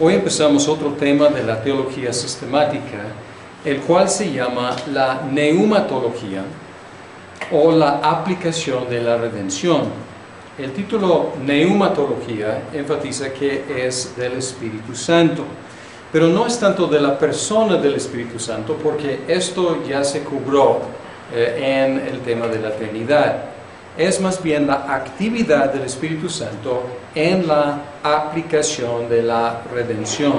Hoy empezamos otro tema de la teología sistemática, el cual se llama la neumatología o la aplicación de la redención. El título neumatología enfatiza que es del Espíritu Santo, pero no es tanto de la persona del Espíritu Santo, porque esto ya se cubrió en el tema de la Trinidad. Es más bien la actividad del Espíritu Santo en la aplicación de la redención.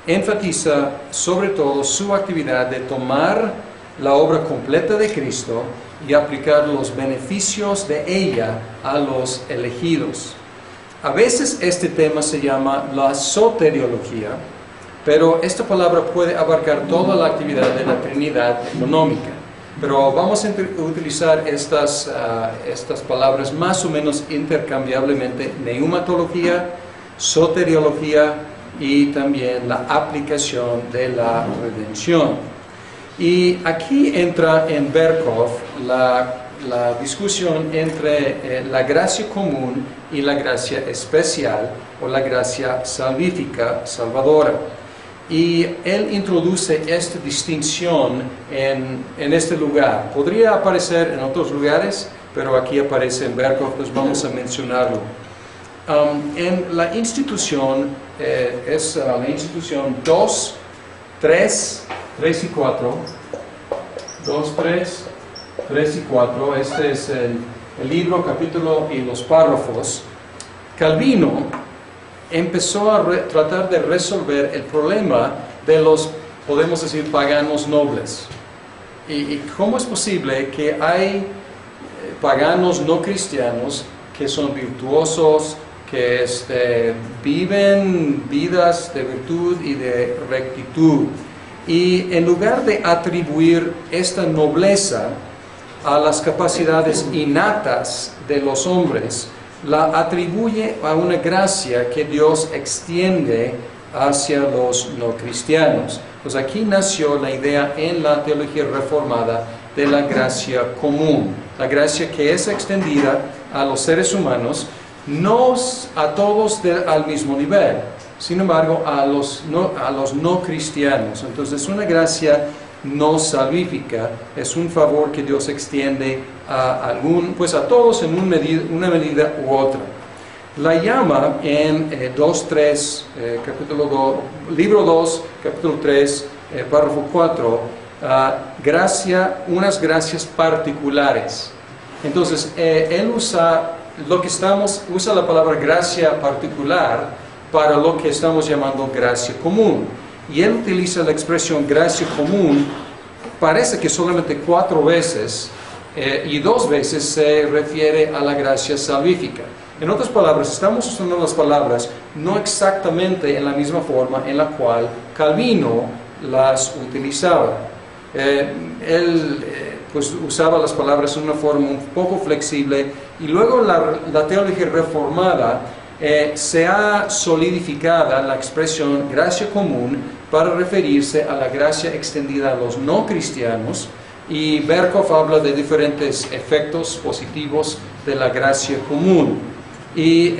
Enfatiza sobre todo su actividad de tomar la obra completa de Cristo y aplicar los beneficios de ella a los elegidos. A veces este tema se llama la soteriología, pero esta palabra puede abarcar toda la actividad de la Trinidad económica. Pero vamos a utilizar estas palabras más o menos intercambiablemente: neumatología, soteriología y también la aplicación de la redención. Y aquí entra en Berkhof la discusión entre la gracia común y la gracia especial, o la gracia salvífica, salvadora. Y él introduce esta distinción en este lugar. Podría aparecer en otros lugares, pero aquí aparece en Berkhof, pues vamos a mencionarlo. En la institución, es la institución 2, 3 y 4. 2, 3 y 4. Este es el libro, capítulo y los párrafos. Calvino empezó a tratar de resolver el problema de los, podemos decir, paganos nobles. ¿Y cómo es posible que hay paganos no cristianos que son virtuosos, que viven vidas de virtud y de rectitud? Y en lugar de atribuir esta nobleza a las capacidades innatas de los hombres, la atribuye a una gracia que Dios extiende hacia los no cristianos. Pues aquí nació la idea en la teología reformada de la gracia común, la gracia que es extendida a los seres humanos, no a todos al mismo nivel, sin embargo a los no cristianos. Entonces es una gracia no salvífica, es un favor que Dios extiende a todos en una medida u otra. La llama en libro 2, capítulo 3, párrafo 4, unas gracias particulares. Entonces, él usa la palabra gracia particular para lo que estamos llamando gracia común. Y él utiliza la expresión gracia común, parece que solamente 4 veces, y 2 veces se refiere a la gracia salvífica. En otras palabras, estamos usando las palabras no exactamente en la misma forma en la cual Calvino las utilizaba. Él usaba las palabras en una forma un poco flexible, y luego la teología reformada se ha solidificado la expresión gracia común para referirse a la gracia extendida a los no cristianos, y Berkhof habla de diferentes efectos positivos de la gracia común. Y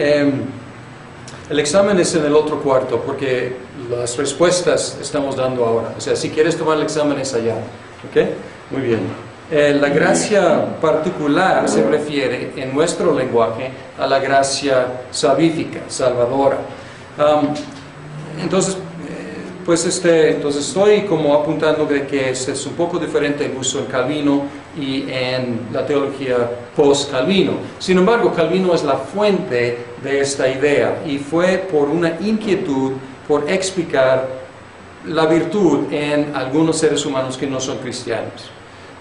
el examen es en el otro cuarto, porque las respuestas estamos dando ahora. O sea, si quieres tomar el examen es allá. ¿Ok? Muy bien. La gracia particular se refiere en nuestro lenguaje a la gracia salvífica, salvadora. Entonces estoy como apuntando de que es un poco diferente el uso en Calvino y en la teología post-Calvino. Sin embargo, Calvino es la fuente de esta idea, y fue por una inquietud por explicar la virtud en algunos seres humanos que no son cristianos.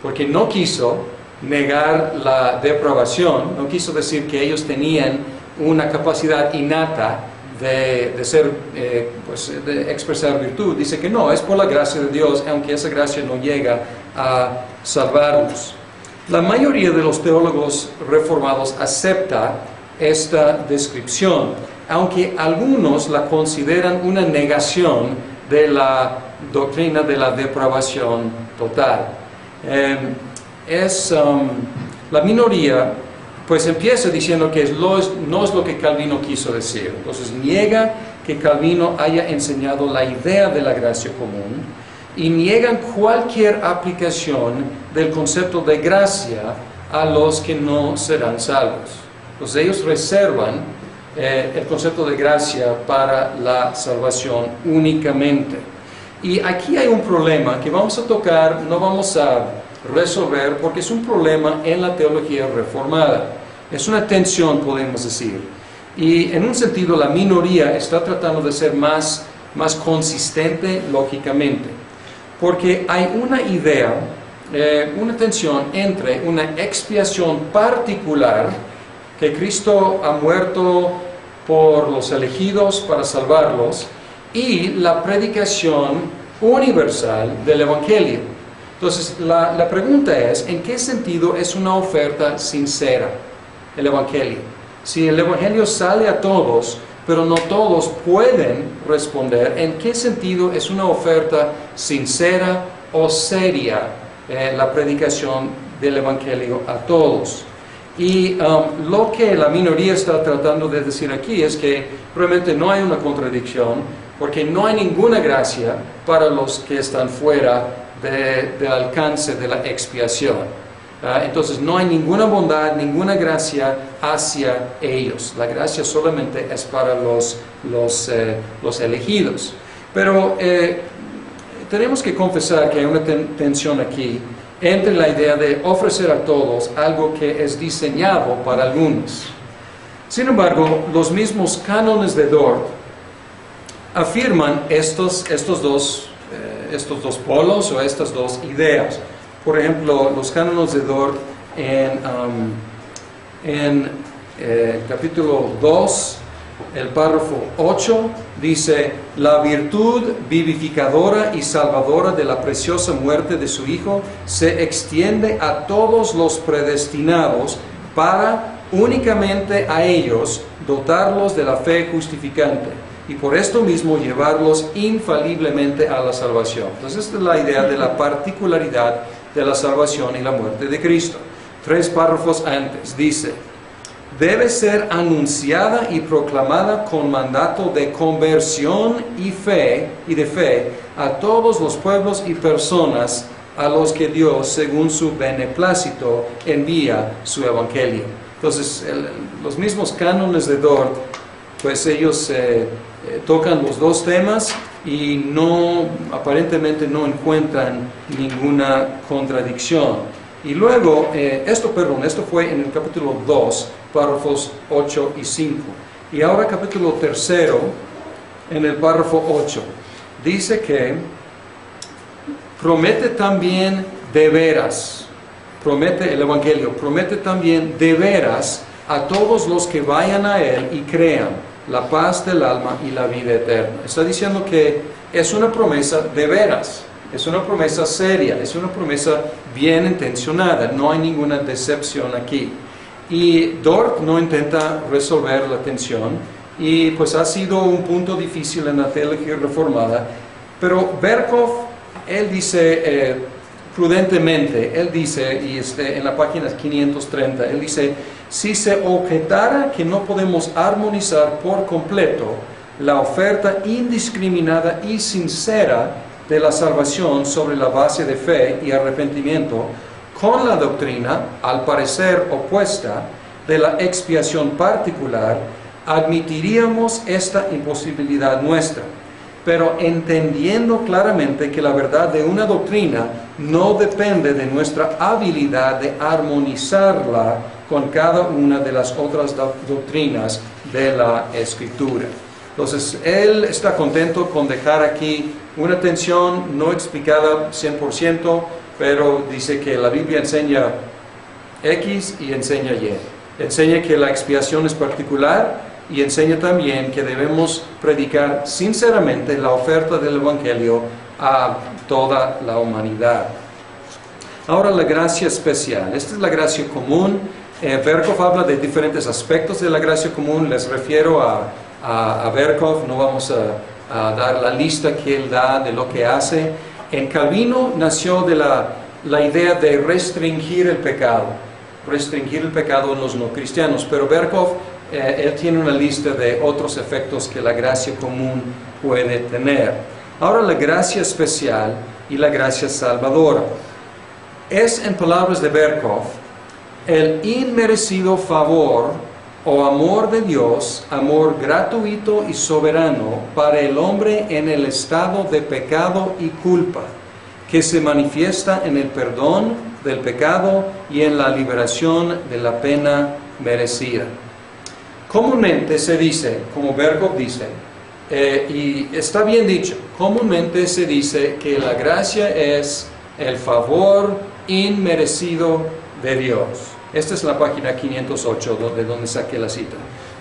Porque no quiso negar la depravación, no quiso decir que ellos tenían una capacidad innata de expresar virtud. Dice que no, es por la gracia de Dios, aunque esa gracia no llega a salvarlos. La mayoría de los teólogos reformados acepta esta descripción, aunque algunos la consideran una negación de la doctrina de la depravación total. La minoría pues empieza diciendo que no es lo que Calvino quiso decir. Entonces niega que Calvino haya enseñado la idea de la gracia común y niegan cualquier aplicación del concepto de gracia a los que no serán salvos. Pues ellos reservan el concepto de gracia para la salvación únicamente. Y aquí hay un problema que vamos a tocar, no vamos a resolver, porque es un problema en la teología reformada. Es una tensión, podemos decir. Y en un sentido, la minoría está tratando de ser más consistente lógicamente. Porque hay una idea, una tensión entre una expiación particular, que Cristo ha muerto por los elegidos para salvarlos, y la predicación universal del Evangelio. Entonces, la pregunta es, ¿en qué sentido es una oferta sincera el Evangelio? Si el Evangelio sale a todos, pero no todos pueden responder, ¿en qué sentido es una oferta sincera o seria la predicación del Evangelio a todos? Y lo que la minoría está tratando de decir aquí es que realmente no hay una contradicción, porque no hay ninguna gracia para los que están fuera del alcance de la expiación. Entonces no hay ninguna bondad, ninguna gracia hacia ellos. La gracia solamente es para los elegidos. Pero tenemos que confesar que hay una tensión aquí entre la idea de ofrecer a todos algo que es diseñado para algunos. Sin embargo, los mismos cánones de Dort afirman estos dos polos o estas dos ideas. Por ejemplo, los cánones de Dort en capítulo 2, el párrafo 8, dice: la virtud vivificadora y salvadora de la preciosa muerte de su Hijo se extiende a todos los predestinados para únicamente a ellos dotarlos de la fe justificante y por esto mismo llevarlos infaliblemente a la salvación. Entonces esta es la idea de la particularidad de la salvación y la muerte de Cristo. 3 párrafos antes dice: debe ser anunciada y proclamada con mandato de conversión y de fe a todos los pueblos y personas a los que Dios, según su beneplácito, envía su evangelio. Entonces, los mismos cánones de Dort, pues ellos tocan los dos temas y aparentemente no encuentran ninguna contradicción. Y luego, esto fue en el capítulo 2, párrafos 8 y 5. Y ahora capítulo 3, en el párrafo 8, dice que promete también de veras, promete el Evangelio, promete también de veras a todos los que vayan a Él y crean la paz del alma y la vida eterna. Está diciendo que es una promesa de veras. Es una promesa seria, es una promesa bien intencionada, no hay ninguna decepción aquí. Y Dort no intenta resolver la tensión, y pues ha sido un punto difícil en la teología reformada, pero Berkhof, él dice prudentemente, él dice, y en la página 530, él dice: si se objetara que no podemos armonizar por completo la oferta indiscriminada y sincera de la salvación sobre la base de fe y arrepentimiento con la doctrina, al parecer opuesta, de la expiación particular, admitiríamos esta imposibilidad nuestra, pero entendiendo claramente que la verdad de una doctrina no depende de nuestra habilidad de armonizarla con cada una de las otras doctrinas de la Escritura. Entonces, él está contento con dejar aquí una tensión no explicada 100%, pero dice que la Biblia enseña X y enseña Y. Enseña que la expiación es particular y enseña también que debemos predicar sinceramente la oferta del Evangelio a toda la humanidad. Ahora, la gracia especial. Esta es la gracia común. Berkhof habla de diferentes aspectos de la gracia común. Les refiero a Berkhof, no vamos a dar la lista que él da de lo que hace. En Calvino nació de la idea de restringir el pecado en los no cristianos, pero Berkhof él tiene una lista de otros efectos que la gracia común puede tener. Ahora, la gracia especial y la gracia salvadora. Es, en palabras de Berkhof, el inmerecido favor o amor de Dios, amor gratuito y soberano para el hombre en el estado de pecado y culpa, que se manifiesta en el perdón del pecado y en la liberación de la pena merecida. Comúnmente se dice, como Berkhof dice, y está bien dicho, comúnmente se dice que la gracia es el favor inmerecido de Dios. Esta es la página 508 de donde saqué la cita.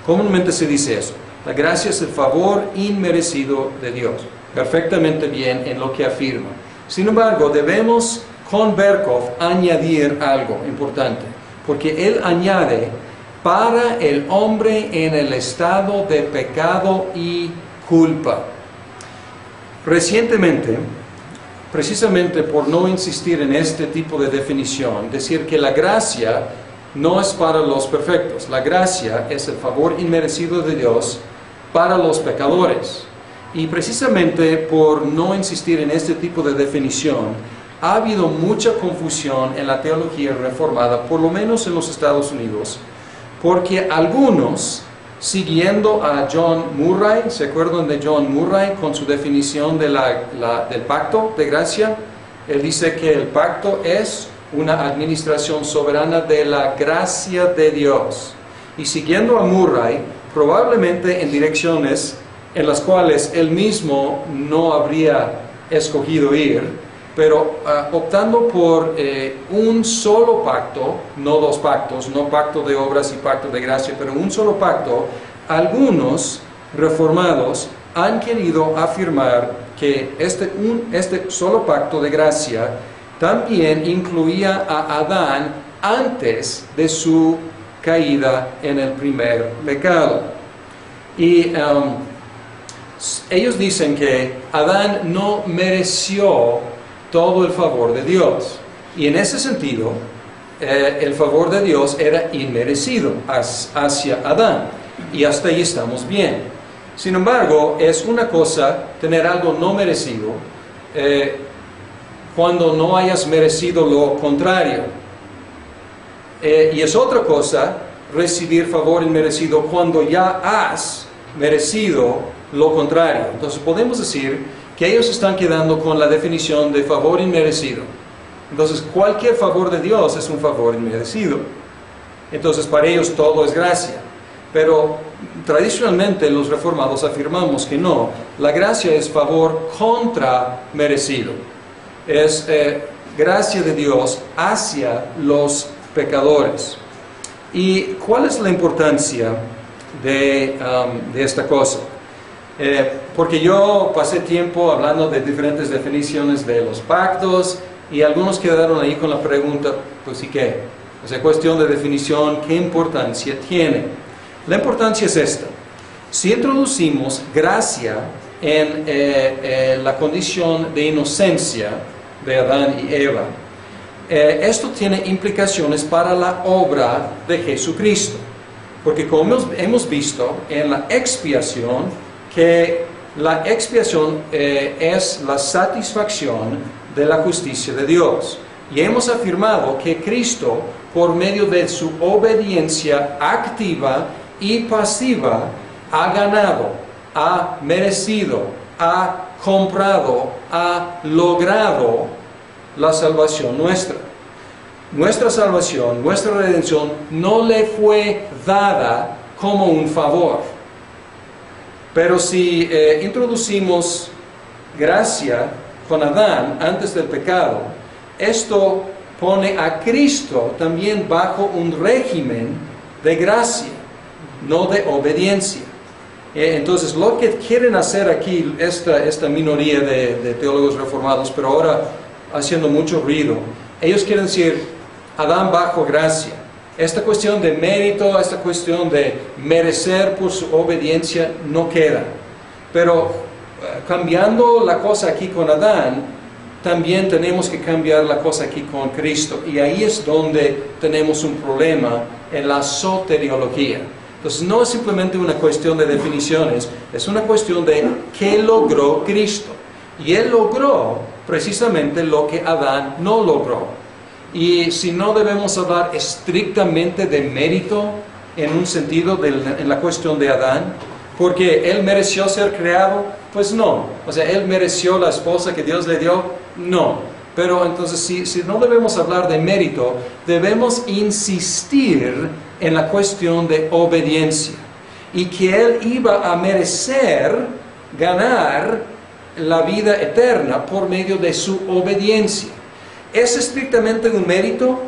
Comúnmente se dice eso. La gracia es el favor inmerecido de Dios. Perfectamente bien en lo que afirma. Sin embargo, debemos con Berkhof añadir algo importante, porque él añade para el hombre en el estado de pecado y culpa. Recientemente, precisamente por no insistir en este tipo de definición, decir que la gracia no es para los perfectos, la gracia es el favor inmerecido de Dios para los pecadores. Y precisamente por no insistir en este tipo de definición, ha habido mucha confusión en la teología reformada, por lo menos en los Estados Unidos, porque algunos, siguiendo a John Murray, ¿se acuerdan de John Murray con su definición de del pacto de gracia? Él dice que el pacto es una administración soberana de la gracia de Dios. Y siguiendo a Murray, probablemente en direcciones en las cuales él mismo no habría escogido ir, pero optando por un solo pacto, no dos pactos, no pacto de obras y pacto de gracia, pero un solo pacto, algunos reformados han querido afirmar que este solo pacto de gracia también incluía a Adán antes de su caída en el primer pecado. Y ellos dicen que Adán no mereció todo el favor de Dios. Y en ese sentido, el favor de Dios era inmerecido hacia Adán. Y hasta ahí estamos bien. Sin embargo, es una cosa tener algo no merecido cuando no hayas merecido lo contrario. Y es otra cosa recibir favor inmerecido cuando ya has merecido lo contrario. Entonces podemos decir que ellos están quedando con la definición de favor inmerecido. Entonces cualquier favor de Dios es un favor inmerecido. Entonces para ellos todo es gracia. Pero tradicionalmente los reformados afirmamos que no. La gracia es favor contra merecido. Es gracia de Dios hacia los pecadores. ¿Y cuál es la importancia de esta cosa? Porque yo pasé tiempo hablando de diferentes definiciones de los pactos y algunos quedaron ahí con la pregunta, pues ¿y qué? O sea, cuestión de definición, ¿qué importancia tiene? La importancia es esta. Si introducimos gracia en la condición de inocencia de Adán y Eva, esto tiene implicaciones para la obra de Jesucristo. Porque como hemos visto en la expiación, que la expiación es la satisfacción de la justicia de Dios. Y hemos afirmado que Cristo, por medio de su obediencia activa y pasiva, ha ganado, ha merecido, ha comprado, ha logrado la salvación nuestra. Nuestra salvación, nuestra redención, no le fue dada como un favor. Pero si introducimos gracia con Adán antes del pecado, esto pone a Cristo también bajo un régimen de gracia, no de obediencia. Entonces, lo que quieren hacer aquí, esta minoría de teólogos reformados, pero ahora haciendo mucho ruido, ellos quieren decir, Adán bajo gracia. Esta cuestión de mérito, esta cuestión de merecer por su obediencia no queda. Pero cambiando la cosa aquí con Adán, también tenemos que cambiar la cosa aquí con Cristo. Y ahí es donde tenemos un problema en la soteriología. Entonces no es simplemente una cuestión de definiciones, es una cuestión de qué logró Cristo. Y Él logró precisamente lo que Adán no logró. Y si no debemos hablar estrictamente de mérito en un sentido en la cuestión de Adán, porque él mereció ser creado, pues no. O sea, él mereció la esposa que Dios le dio, no. Pero entonces si no debemos hablar de mérito, debemos insistir en la cuestión de obediencia. Y que él iba a merecer ganar la vida eterna por medio de su obediencia. ¿Es estrictamente un mérito?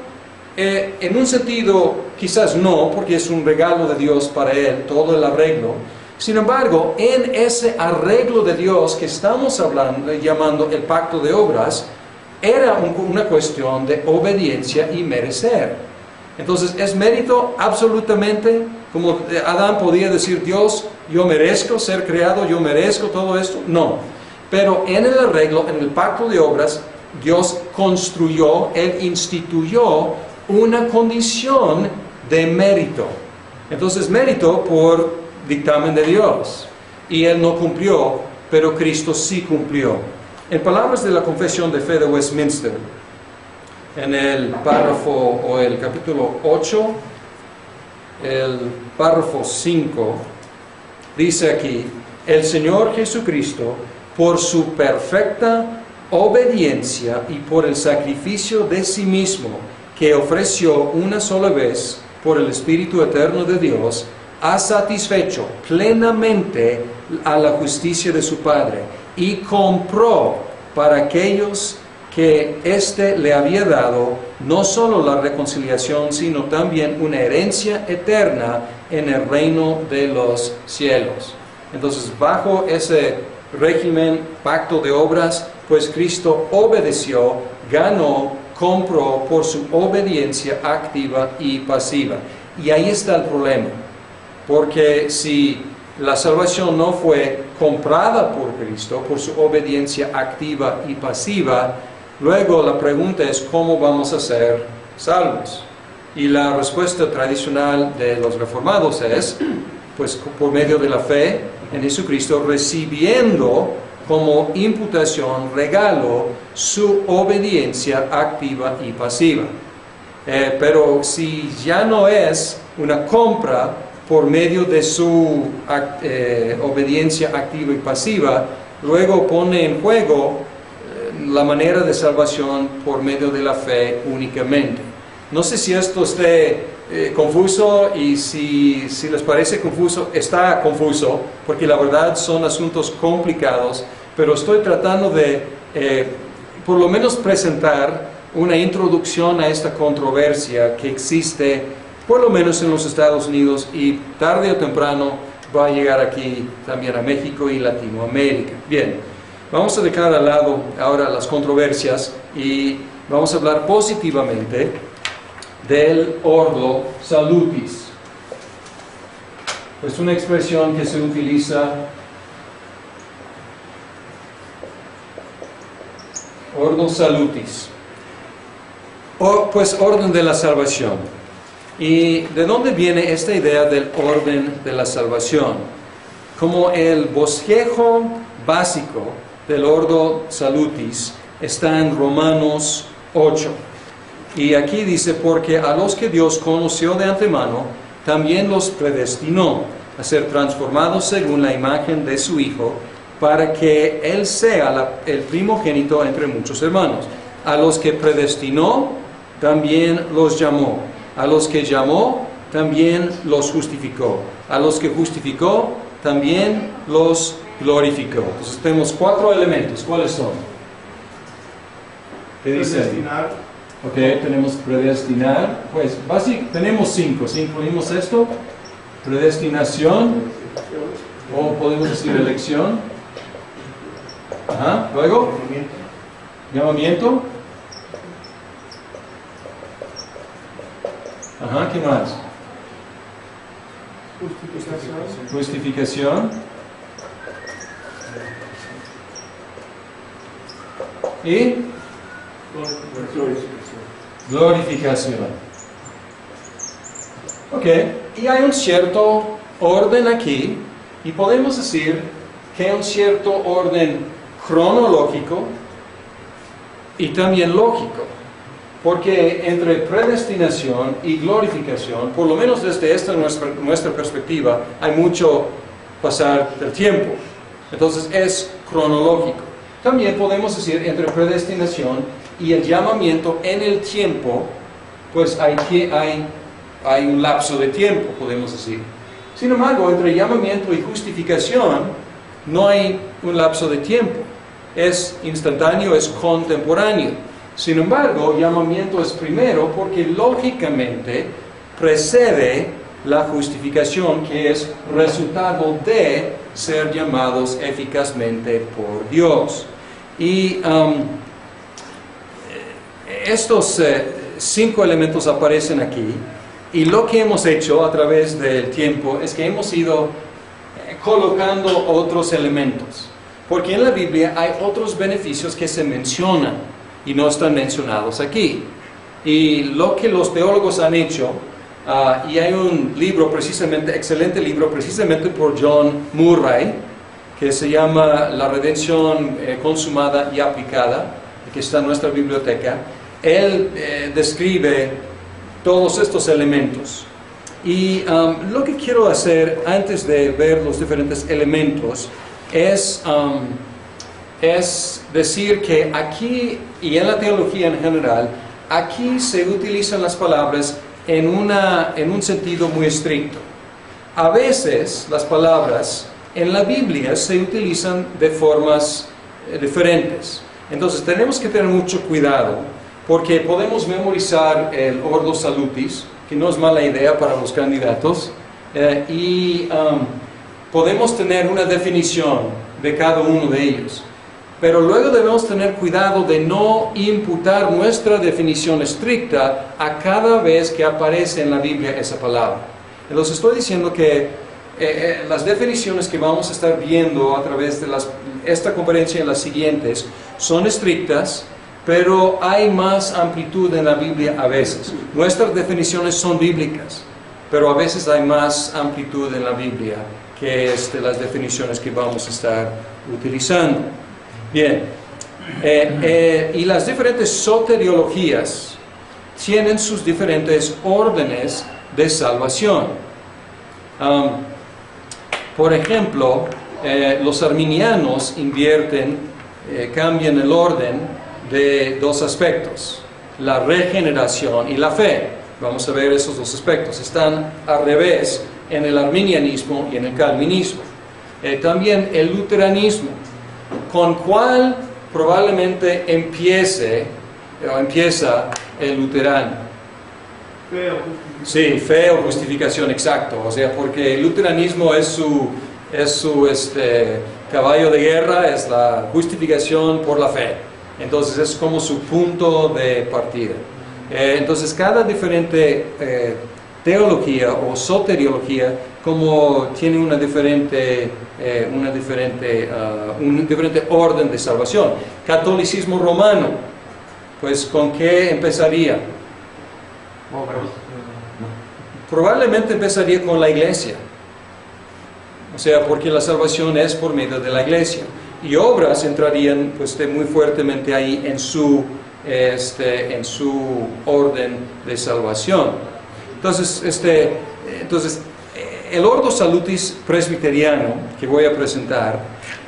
En un sentido, quizás no, porque es un regalo de Dios para él, todo el arreglo. Sin embargo, en ese arreglo de Dios que estamos hablando, llamando el pacto de obras, era una cuestión de obediencia y merecer. Entonces, ¿es mérito? Absolutamente. Como Adán podía decir, Dios, yo merezco ser creado, yo merezco todo esto. No. Pero en el arreglo, en el pacto de obras, Dios construyó, Él instituyó una condición de mérito. Entonces, mérito por dictamen de Dios. Y Él no cumplió, pero Cristo sí cumplió. En palabras de la Confesión de Fe de Westminster, en el párrafo o el capítulo 8, el párrafo 5, dice aquí, el Señor Jesucristo, por su perfecta obediencia y por el sacrificio de sí mismo que ofreció una sola vez por el Espíritu Eterno de Dios, ha satisfecho plenamente a la justicia de su Padre y compró para aquellos que éste le había dado no solo la reconciliación, sino también una herencia eterna en el reino de los cielos. Entonces, bajo ese régimen, pacto de obras, pues Cristo obedeció, ganó, compró por su obediencia activa y pasiva. Y ahí está el problema, porque si la salvación no fue comprada por Cristo, por su obediencia activa y pasiva, luego la pregunta es ¿cómo vamos a ser salvos? Y la respuesta tradicional de los reformados es, pues por medio de la fe en Jesucristo, recibiendo como imputación, regalo, su obediencia activa y pasiva. Pero si ya no es una compra por medio de su obediencia activa y pasiva, luego pone en juego la manera de salvación por medio de la fe únicamente. No sé si esto esté confuso, y si les parece confuso, está confuso, porque la verdad son asuntos complicados, pero estoy tratando de por lo menos presentar una introducción a esta controversia que existe por lo menos en los Estados Unidos, y tarde o temprano va a llegar aquí también a México y Latinoamérica. Bien, vamos a dejar al lado ahora las controversias y vamos a hablar positivamente del ordo salutis. Es una expresión que se utiliza, ordo salutis, pues orden de la salvación. ¿Y de dónde viene esta idea del orden de la salvación? Como el bosquejo básico del ordo salutis está en Romanos 8. Y aquí dice, porque a los que Dios conoció de antemano, también los predestinó a ser transformados según la imagen de su Hijo, para que Él sea el primogénito entre muchos hermanos. A los que predestinó, también los llamó. A los que llamó, también los justificó. A los que justificó, también los glorificó. Entonces tenemos 4 elementos. ¿Cuáles son? ¿Qué dice? Predestinar. Ok, tenemos predestinar. Pues básicamente tenemos 5. Si incluimos esto, predestinación, o podemos decir elección. Ajá. Luego, llamamiento. Ajá, ¿qué más? Justificación. Y glorificación. Ok, Y hay un cierto orden aquí, y podemos decir que hay un cierto orden cronológico y también lógico. Porque entre predestinación y glorificación, por lo menos desde nuestra perspectiva, hay mucho pasar del tiempo. Entonces es cronológico. También podemos decir entre predestinación y el llamamiento en el tiempo, pues hay un lapso de tiempo, podemos decir. Sin embargo, entre llamamiento y justificación no hay un lapso de tiempo. Es instantáneo, es contemporáneo. Sin embargo, llamamiento es primero porque lógicamente precede la justificación, que es resultado de ser llamados eficazmente por Dios. Y estos 5 elementos aparecen aquí, y lo que hemos hecho a través del tiempo es que hemos ido colocando otros elementos, porque en la Biblia hay otros beneficios que se mencionan y no están mencionados aquí. Y lo que los teólogos han hecho, y hay un libro precisamente, excelente libro, precisamente por John Murray, que se llama La Redención Consumada y Aplicada, que está en nuestra biblioteca. Él describe todos estos elementos. Y lo que quiero hacer antes de ver los diferentes elementos es decir que aquí, y en la teología en general, aquí se utilizan las palabras en un sentido muy estricto. A veces las palabras en la Biblia se utilizan de formas diferentes. Entonces tenemos que tener mucho cuidado, porque podemos memorizar el Ordo Salutis, que no es mala idea para los candidatos, y podemos tener una definición de cada uno de ellos. Pero luego debemos tener cuidado de no imputar nuestra definición estricta a cada vez que aparece en la Biblia esa palabra. Entonces estoy diciendo que las definiciones que vamos a estar viendo a través de esta conferencia y las siguientes son estrictas, pero hay más amplitud en la Biblia a veces. Nuestras definiciones son bíblicas, pero a veces hay más amplitud en la Biblia que las definiciones que vamos a estar utilizando. Bien, y las diferentes soteriologías tienen sus diferentes órdenes de salvación. Por ejemplo, los arminianos cambian el orden de 2 aspectos, la regeneración y la fe. Vamos a ver esos 2 aspectos. Están al revés en el arminianismo y en el calvinismo. También el luteranismo, con cuál probablemente empieza el luterano. Fe o justificación. Sí, fe o justificación, exacto. O sea, porque el luteranismo es su caballo de guerra, es la justificación por la fe. Entonces es como su punto de partida. Entonces cada diferente teología o soteriología como tiene un diferente orden de salvación. Catolicismo romano, pues ¿con qué empezaría? Probablemente empezaría con la iglesia. O sea, porque la salvación es por medio de la iglesia. Y obras entrarían pues muy fuertemente ahí en su orden de salvación. Entonces, el Ordo Salutis presbiteriano que voy a presentar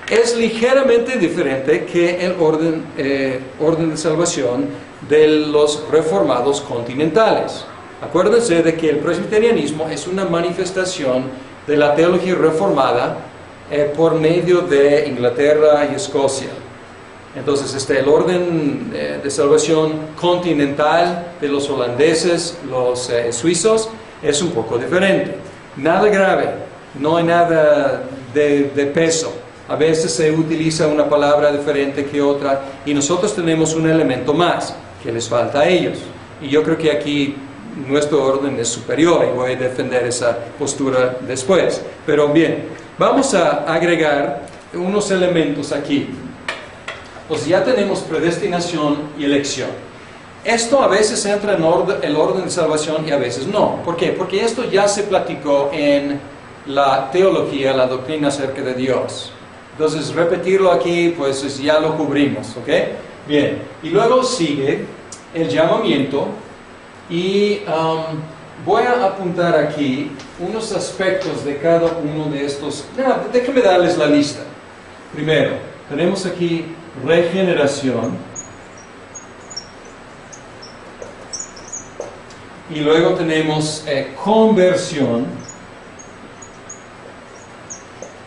es ligeramente diferente que el orden de salvación de los reformados continentales. Acuérdense de que el presbiterianismo es una manifestación de la teología reformada por medio de Inglaterra y Escocia. Entonces el orden de salvación continental de los holandeses, los suizos, es un poco diferente. Nada grave, no hay nada de peso. A veces se utiliza una palabra diferente que otra y nosotros tenemos un elemento más que les falta a ellos. Y yo creo que aquí nuestro orden es superior y voy a defender esa postura después. Pero bien, vamos a agregar unos elementos aquí. Pues ya tenemos predestinación y elección. Esto a veces entra en el orden de salvación y a veces no. ¿Por qué? Porque esto ya se platicó en la teología, la doctrina acerca de Dios. Entonces, repetirlo aquí, pues ya lo cubrimos, ¿ok? Bien, y luego sigue el llamamiento y voy a apuntar aquí unos aspectos de cada uno de estos. Déjenme darles la lista. Primero, tenemos aquí regeneración. Y luego tenemos conversión.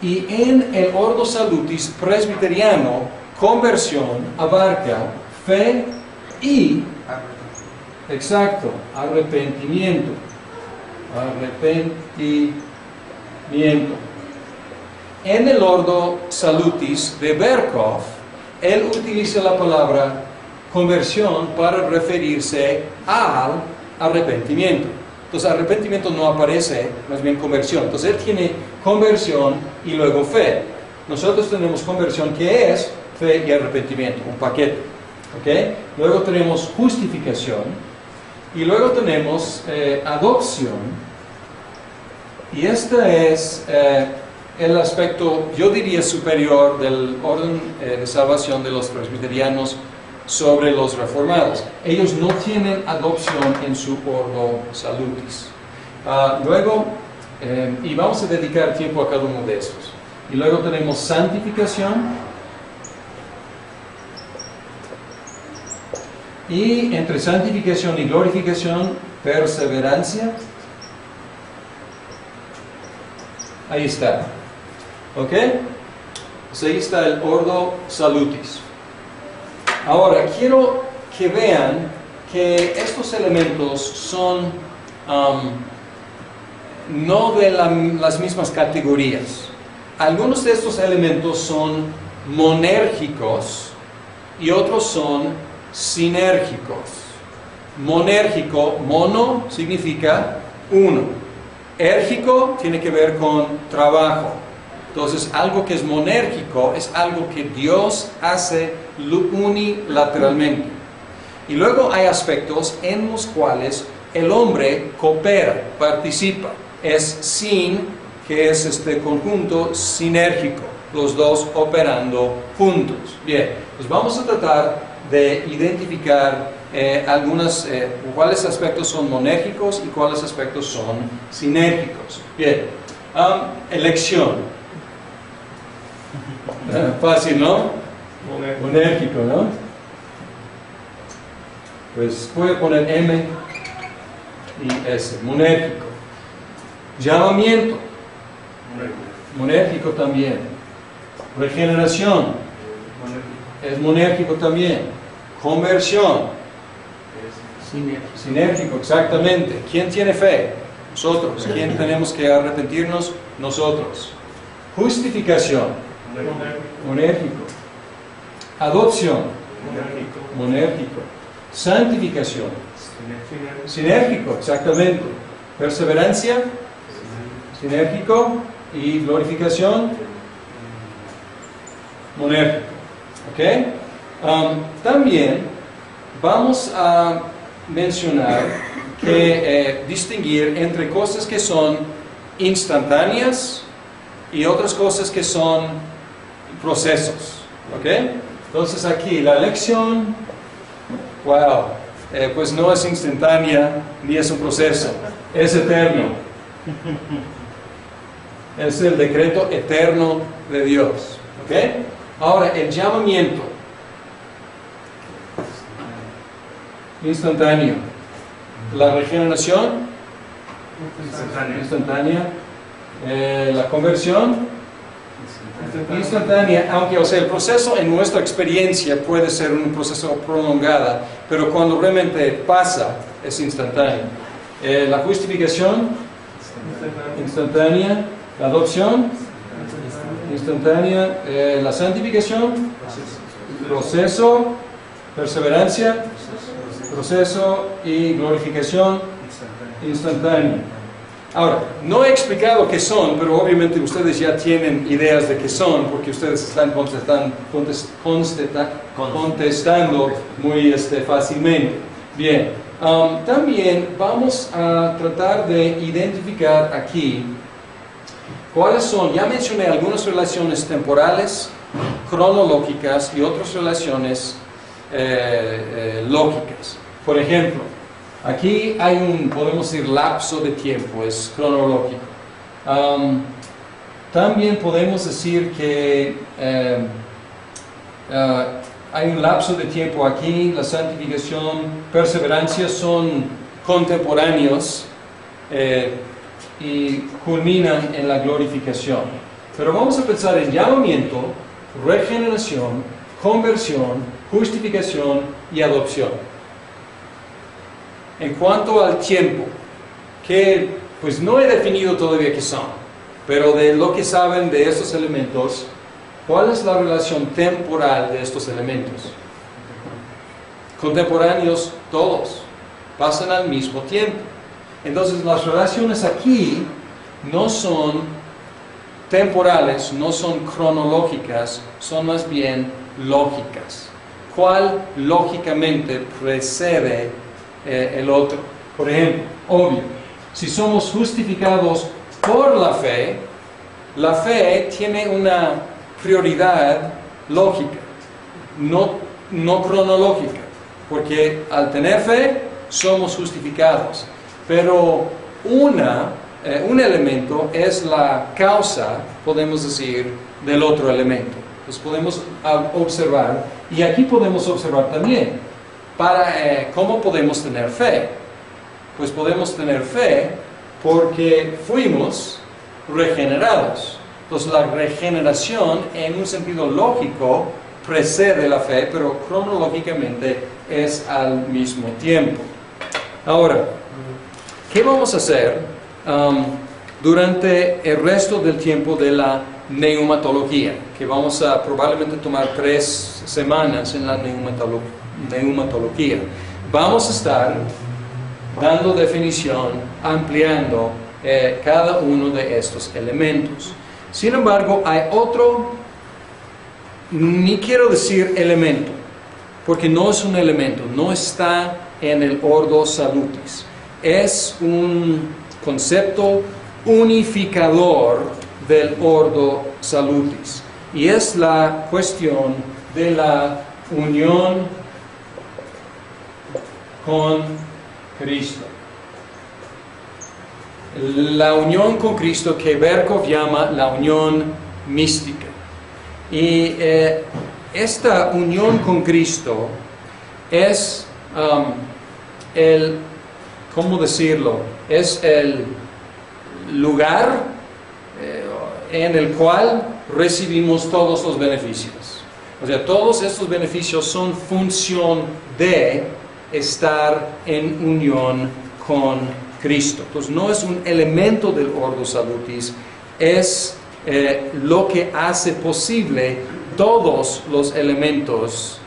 Y en el Ordo Salutis presbiteriano, conversión abarca fe y, exacto, arrepentimiento. Arrepentimiento. En el Ordo Salutis de Berkhof, él utiliza la palabra conversión para referirse al arrepentimiento. Entonces, arrepentimiento no aparece, más bien conversión. Entonces, él tiene conversión y luego fe. Nosotros tenemos conversión, que es fe y arrepentimiento, un paquete. ¿Okay? Luego tenemos justificación y luego tenemos adopción. Y este es el aspecto, yo diría, superior del orden de salvación de los presbiterianos sobre los reformados. Ellos no tienen adopción en su Ordo Salutis. Luego, y vamos a dedicar tiempo a cada uno de estos. Y luego tenemos santificación. Y entre santificación y glorificación, perseverancia. Ahí está. ¿Ok? Pues ahí está el Ordo Salutis. Ahora, quiero que vean que estos elementos son no de las mismas categorías. Algunos de estos elementos son monérgicos y otros son sinérgicos. Monérgico, mono significa uno. Érgico tiene que ver con trabajo. Entonces, algo que es monérgico es algo que Dios hace unilateralmente. Y luego hay aspectos en los cuales el hombre coopera, participa. Es sin, que es este conjunto sinérgico, los dos operando juntos. Bien, pues vamos a tratar de identificar cuáles aspectos son monérgicos y cuáles aspectos son sinérgicos. Bien, elección. Fácil, ¿no? Monérgico, ¿no? Pues voy a poner M y S. Monérgico. Llamamiento. Monérgico también. Regeneración. Es monérgico también. Conversión. Sinérgico, exactamente. ¿Quién tiene fe? Nosotros. ¿Quién tenemos que arrepentirnos? Nosotros. Justificación. Monérgico. Adopción. Monérgico. Santificación. Sinérgico, exactamente. Perseverancia. Sinérgico. Y glorificación. Monérgico. ¿Ok? También vamos a mencionar que distinguir entre cosas que son instantáneas y otras cosas que son procesos. ¿Ok? Entonces aquí la elección, wow, pues no es instantánea ni es un proceso, es eterno. Es el decreto eterno de Dios. ¿Ok? Ahora, el llamamiento. Instantáneo. La regeneración. Instantánea. La conversión. Instantánea, aunque el proceso en nuestra experiencia puede ser un proceso prolongado, pero cuando realmente pasa es instantáneo. La justificación. Instantánea. La adopción. Instantánea. La santificación. Proceso. Perseverancia. Proceso y glorificación instantánea. Ahora, no he explicado qué son, pero obviamente ustedes ya tienen ideas de qué son, porque ustedes están contestando muy fácilmente. Bien, también vamos a tratar de identificar aquí cuáles son, ya mencioné algunas relaciones temporales, cronológicas y otras relaciones lógicas. Por ejemplo, aquí hay podemos decir, lapso de tiempo, es cronológico. También podemos decir que hay un lapso de tiempo aquí, la santificación, perseverancia son contemporáneos y culminan en la glorificación. Pero vamos a pensar en llamamiento, regeneración, conversión, justificación y adopción. En cuanto al tiempo, que pues no he definido todavía qué son, pero de lo que saben de estos elementos, ¿cuál es la relación temporal de estos elementos? Contemporáneos todos, pasan al mismo tiempo. Entonces las relaciones aquí no son temporales, no son cronológicas, son más bien lógicas. ¿Cuál lógicamente precede el otro? Por ejemplo, obvio, si somos justificados por la fe tiene una prioridad lógica, no cronológica, porque al tener fe somos justificados, pero un elemento es la causa, podemos decir, del otro elemento. Entonces podemos observar, y aquí podemos observar también, ¿cómo podemos tener fe? Pues podemos tener fe porque fuimos regenerados. Entonces la regeneración en un sentido lógico precede la fe, pero cronológicamente es al mismo tiempo. Ahora, ¿qué vamos a hacer durante el resto del tiempo de la neumatología? Que vamos a probablemente tomar 3 semanas en la neumatología. Vamos a estar dando definición, ampliando cada uno de estos elementos. Sin embargo, hay otro, ni quiero decir elemento, porque no es un elemento, no está en el ordo salutis. Es un concepto unificador del ordo salutis, y es la cuestión de la unión con Cristo. La unión con Cristo que Berkov llama la unión mística. Y esta unión con Cristo es ¿cómo decirlo? Es el lugar en el cual recibimos todos los beneficios. O sea, todos estos beneficios son función de estar en unión con Cristo. Entonces no es un elemento del ordo salutis, es lo que hace posible todos los elementos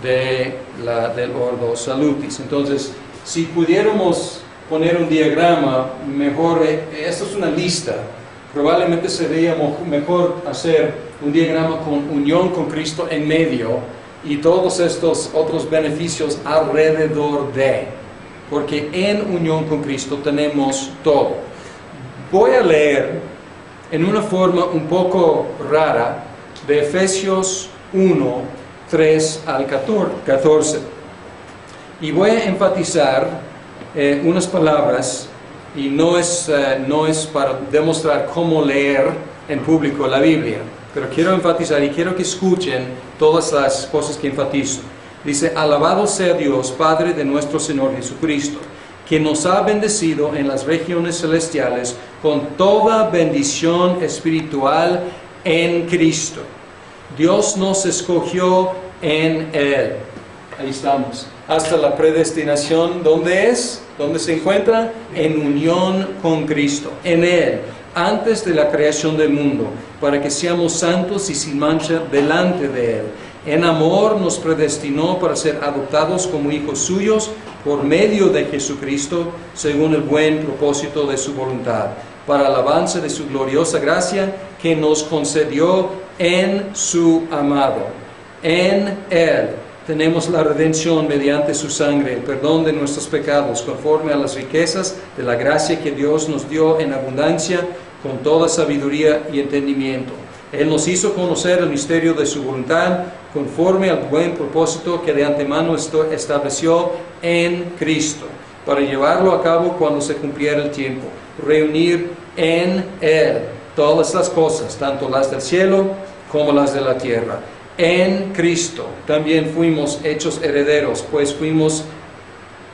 del ordo salutis. Entonces, si pudiéramos poner un diagrama, mejor, esto es una lista, probablemente sería mejor hacer un diagrama con unión con Cristo en medio y todos estos otros beneficios alrededor de, porque en unión con Cristo tenemos todo. Voy a leer en una forma un poco rara de Efesios 1, 3 al 14. Y voy a enfatizar unas palabras, y no es para demostrar cómo leer en público la Biblia, pero quiero enfatizar y quiero que escuchen todas las cosas que enfatizo. Dice: alabado sea Dios, Padre de nuestro Señor Jesucristo, que nos ha bendecido en las regiones celestiales con toda bendición espiritual en Cristo. Dios nos escogió en Él. Ahí estamos. Hasta la predestinación, ¿dónde es? ¿Dónde se encuentra? En unión con Cristo, en Él, antes de la creación del mundo, para que seamos santos y sin mancha delante de Él. En amor nos predestinó para ser adoptados como hijos suyos por medio de Jesucristo, según el buen propósito de su voluntad, para alabanza de su gloriosa gracia que nos concedió en su amado. En Él tenemos la redención mediante su sangre, el perdón de nuestros pecados, conforme a las riquezas de la gracia que Dios nos dio en abundancia, con toda sabiduría y entendimiento. Él nos hizo conocer el misterio de su voluntad, conforme al buen propósito que de antemano estableció en Cristo, para llevarlo a cabo cuando se cumpliera el tiempo, reunir en Él todas las cosas, tanto las del cielo como las de la tierra. En Cristo también fuimos hechos herederos, pues fuimos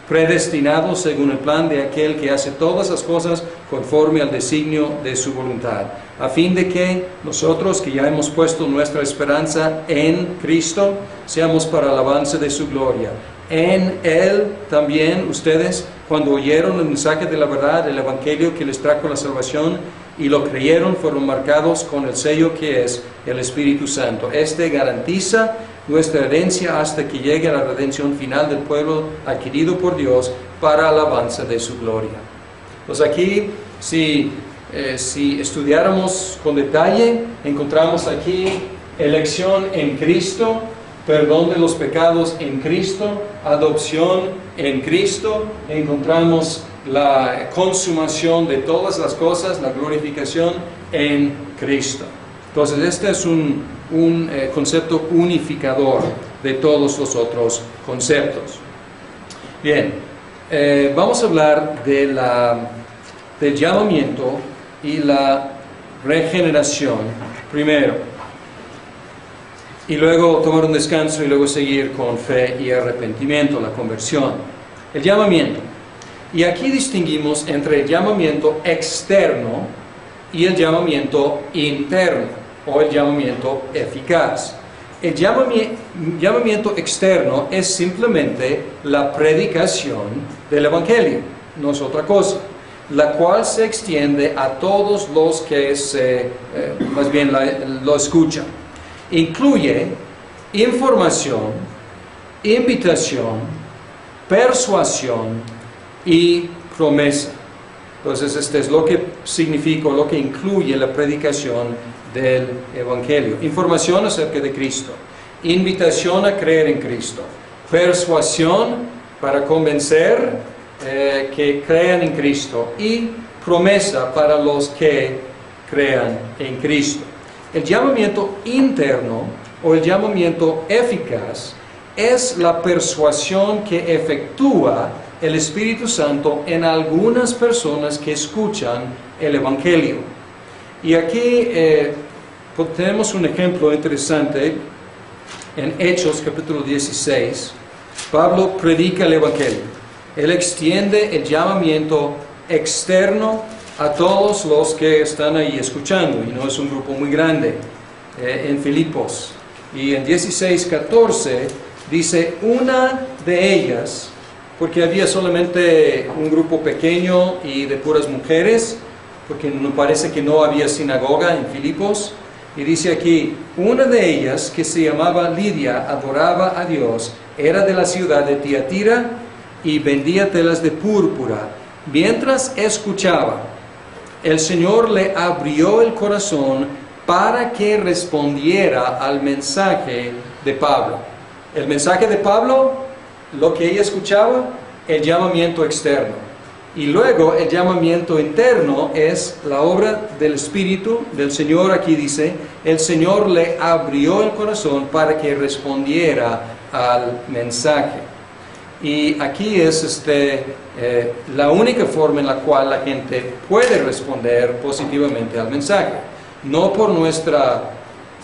predestinados según el plan de aquel que hace todas las cosas conforme al designio de su voluntad, a fin de que nosotros que ya hemos puesto nuestra esperanza en Cristo, seamos para alabanza de su gloria. En Él también ustedes, cuando oyeron el mensaje de la verdad, el Evangelio que les trajo la salvación, y lo creyeron, fueron marcados con el sello que es el Espíritu Santo. Este garantiza nuestra herencia hasta que llegue a la redención final del pueblo adquirido por Dios para alabanza de su gloria. Pues aquí, si estudiáramos con detalle, encontramos aquí elección en Cristo, perdón de los pecados en Cristo, adopción en Cristo, encontramos la consumación de todas las cosas, la glorificación en Cristo. Entonces este es un concepto unificador de todos los otros conceptos. Bien, vamos a hablar del llamamiento y la regeneración primero, y luego tomar un descanso y luego seguir con fe y arrepentimiento, la conversión. El llamamiento. Y aquí distinguimos entre el llamamiento externo y el llamamiento interno, o el llamamiento eficaz. El llamamiento externo es simplemente la predicación del Evangelio, no es otra cosa, la cual se extiende a todos los que lo escuchan. Incluye información, invitación, persuasión y promesa. Entonces, este es lo que significa, lo que incluye la predicación del Evangelio. Información acerca de Cristo, invitación a creer en Cristo, persuasión para convencer que crean en Cristo, y promesa para los que crean en Cristo. El llamamiento interno o el llamamiento eficaz es la persuasión que efectúa el Espíritu Santo en algunas personas que escuchan el Evangelio. Y aquí tenemos un ejemplo interesante en Hechos capítulo 16. Pablo predica el Evangelio. Él extiende el llamamiento externo a todos los que están ahí escuchando, y no es un grupo muy grande, en Filipos. Y en 16:14 dice, una de ellas, porque había solamente un grupo pequeño y de puras mujeres, porque me parece que no había sinagoga en Filipos, y dice aquí, una de ellas, que se llamaba Lidia, adoraba a Dios, era de la ciudad de Tiatira y vendía telas de púrpura. Mientras escuchaba, el Señor le abrió el corazón para que respondiera al mensaje de Pablo. El mensaje de Pablo, lo que ella escuchaba, el llamamiento externo. Y luego el llamamiento interno es la obra del Espíritu del Señor. Aquí dice, el Señor le abrió el corazón para que respondiera al mensaje. Y aquí es la única forma en la cual la gente puede responder positivamente al mensaje. No por nuestra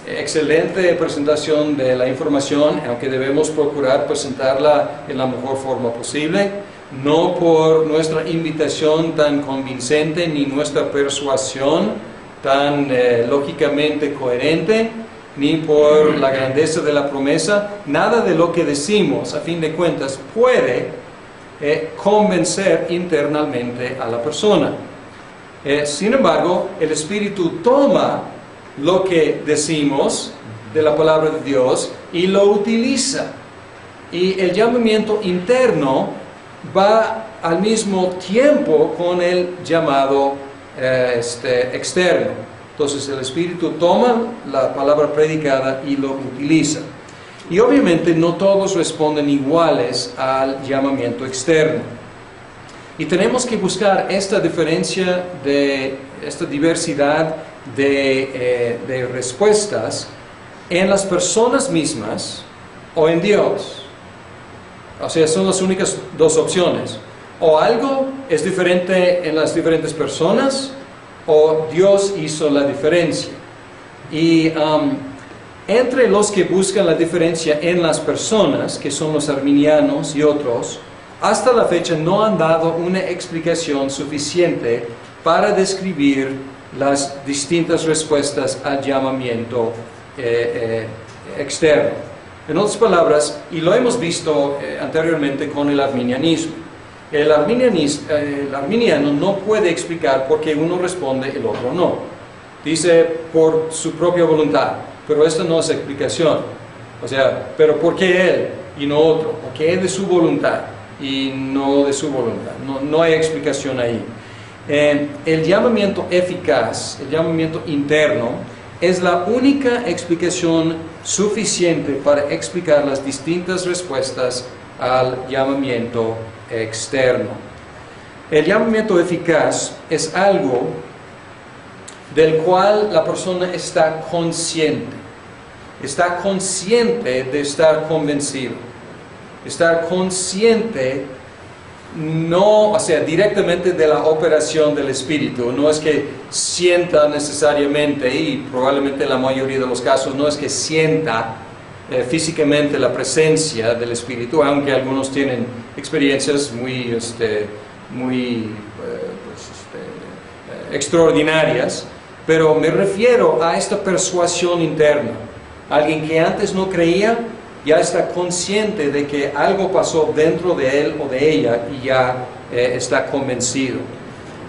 excelente presentación de la información, aunque debemos procurar presentarla en la mejor forma posible, no por nuestra invitación tan convincente, ni nuestra persuasión tan lógicamente coherente, ni por la grandeza de la promesa. Nada de lo que decimos, a fin de cuentas, puede convencer internamente a la persona. Sin embargo, el Espíritu toma lo que decimos de la palabra de Dios y lo utiliza. Y el llamamiento interno va al mismo tiempo con el llamado externo. Entonces el Espíritu toma la palabra predicada y lo utiliza. Y obviamente no todos responden iguales al llamamiento externo. Y tenemos que buscar esta diferencia, esta diversidad de respuestas en las personas mismas o en Dios. O sea, son las únicas dos opciones. O algo es diferente en las diferentes personas, o Dios hizo la diferencia. Y entre los que buscan la diferencia en las personas, que son los arminianos y otros, hasta la fecha no han dado una explicación suficiente para describir las distintas respuestas al llamamiento externo. En otras palabras, y lo hemos visto anteriormente con el arminianismo, el arminiano no puede explicar por qué uno responde y el otro no. Dice por su propia voluntad, pero esta no es explicación. O sea, pero ¿por qué él y no otro? ¿Por qué de su voluntad y no de su voluntad? No hay explicación ahí. El llamamiento eficaz, el llamamiento interno, es la única explicación suficiente para explicar las distintas respuestas al llamamiento externo. El llamamiento eficaz es algo del cual la persona está consciente de estar convencido, estar consciente, no, o sea, directamente de la operación del Espíritu. No es que sienta necesariamente, y probablemente en la mayoría de los casos no es que sienta físicamente la presencia del Espíritu, aunque algunos tienen experiencias muy extraordinarias, pero me refiero a esta persuasión interna. Alguien que antes no creía, ya está consciente de que algo pasó dentro de él o de ella y ya está convencido.